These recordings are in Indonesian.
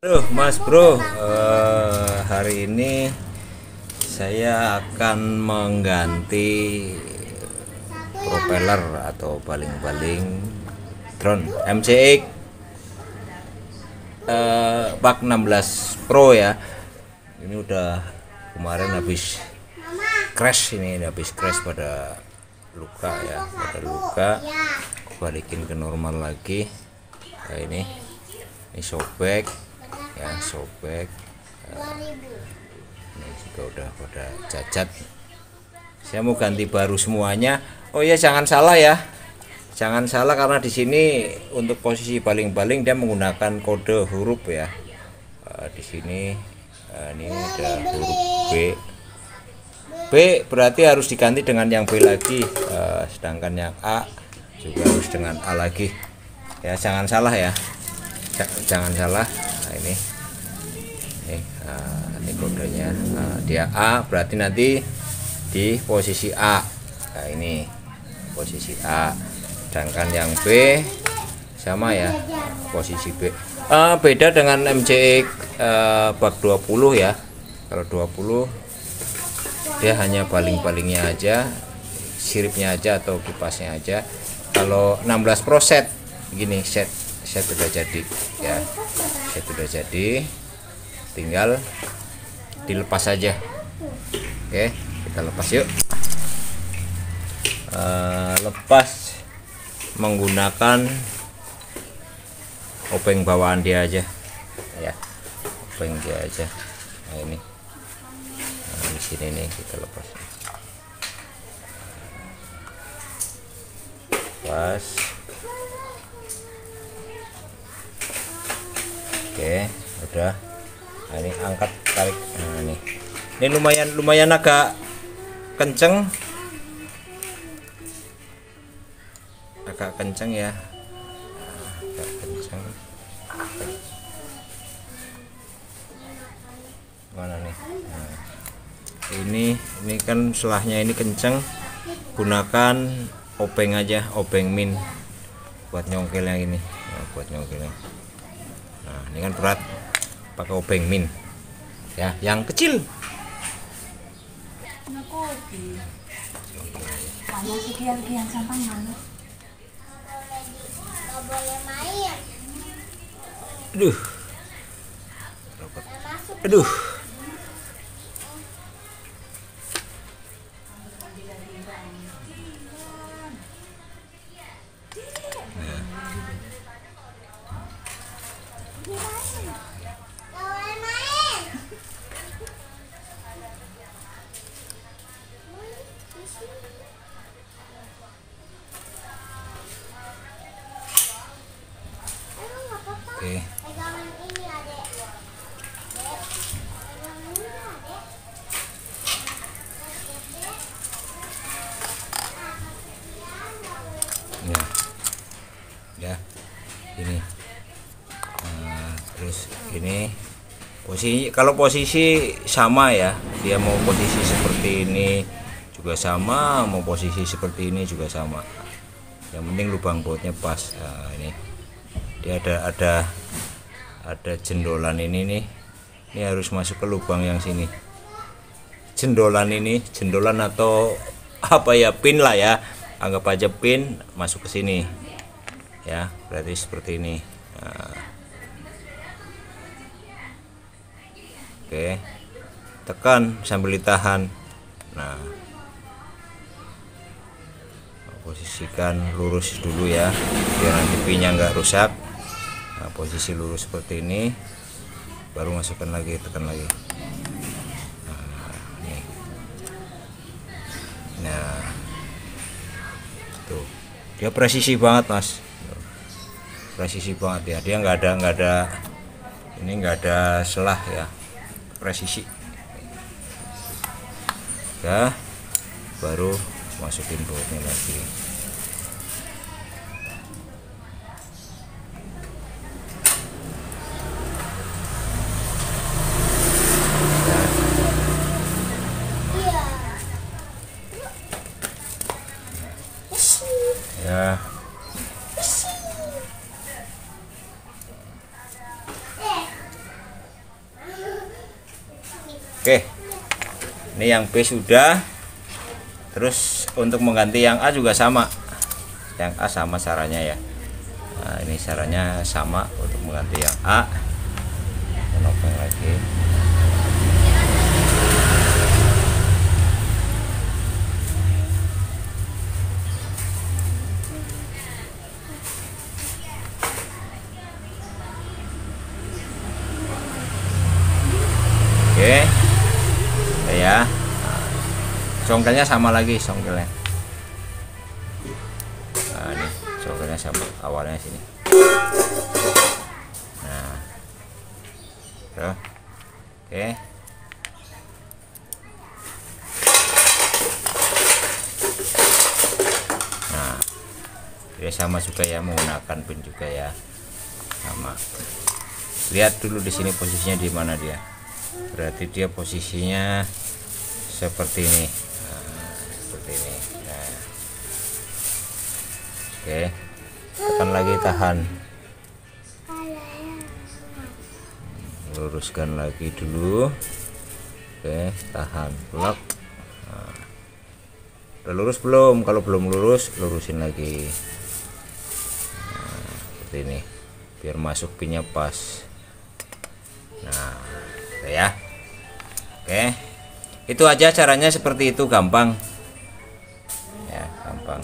Mas bro, hari ini saya akan mengganti propeller atau baling-baling drone MCX Pak 16 Pro ya. Ini udah kemarin habis crash, pada luka ya, balikin ke normal lagi. Nah, ini sobek ya, ini juga udah pada cacat. Saya mau ganti baru semuanya. Oh ya, jangan salah karena di sini untuk posisi baling-baling dia menggunakan kode huruf ya. Di sini ini udah huruf B berarti harus diganti dengan yang B lagi, sedangkan yang A juga harus dengan A lagi ya. Jangan salah ya, jangan salah. Nah, ini kodenya. Dia A berarti nanti di posisi A. Nah, ini posisi A, sedangkan yang B sama ya, posisi B. Beda dengan MCX bak 20 ya. Kalau 20 dia hanya baling-balingnya aja, siripnya aja atau kipasnya aja. Kalau 16 Pro set begini, set udah jadi ya, set udah jadi, tinggal dilepas saja. Oke, kita lepas yuk. Lepas menggunakan obeng bawaan dia aja ya, obeng dia aja. Nah, ini di sini nih kita lepas. Oke, udah. Nah, ini angkat, tarik. Nah, ini lumayan agak kenceng, ya. Agak kenceng. Mana nih? Nah, ini kan selahnya ini kenceng. Gunakan obeng aja, obeng min buat nyongkel yang ini. Nah, buat nyongkelnya. Nah, ini kan berat, pakai obeng min ya, yang kecil. Aduh. Oke. Ya, ini. Terus ini posisi, kalau posisi sama ya, dia mau posisi seperti ini juga sama, mau posisi seperti ini juga sama. Yang penting lubang bautnya pas. Nah, ini dia ada jendolan ini nih. Ini harus masuk ke lubang yang sini. Jendolan atau apa ya, pin lah ya. Anggap aja pin masuk ke sini. Ya, berarti seperti ini. Nah. Oke. Tekan sambil ditahan. Nah. Posisikan lurus dulu ya, biar nanti pinnya nggak rusak. Nah, posisi lurus seperti ini, baru masukkan lagi, tekan lagi. Nah, tuh, dia presisi banget mas, presisi banget ya. Dia nggak ada selah ya, presisi. Ya, baru masukin bautnya lagi. Ya. Oke, ini yang B sudah. Terus untuk mengganti yang A juga sama. Yang A sama caranya ya. Nah, ini caranya sama untuk mengganti yang A. Menopeng lagi. Oke, ya. Songkelnya sama lagi songkelnya. Nah, ini songkelnya sama awalnya sini. Nah, tuh. Oke. Nah, dia sama juga ya, menggunakan pin juga ya, sama. Lihat dulu di sini posisinya di mana dia. Berarti dia posisinya seperti ini. Nah, seperti ini. Nah. Oke, tekan lagi, tahan, luruskan lagi dulu. Oke, tahan, lock. Nah, udah lurus belum? Kalau belum lurus, lurusin lagi. Nah, seperti ini, biar masuk pinnya pas. Nah, ya. Oke, itu aja caranya, seperti itu, gampang ya, gampang.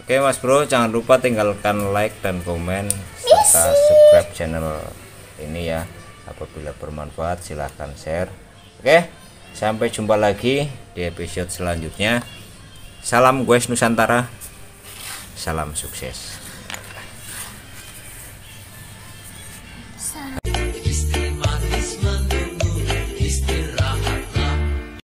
Oke Mas Bro, jangan lupa tinggalkan like dan komen serta subscribe channel ini ya. Apabila bermanfaat silahkan share. Oke, sampai jumpa lagi di episode selanjutnya. Salam Goes Nusantara, salam sukses.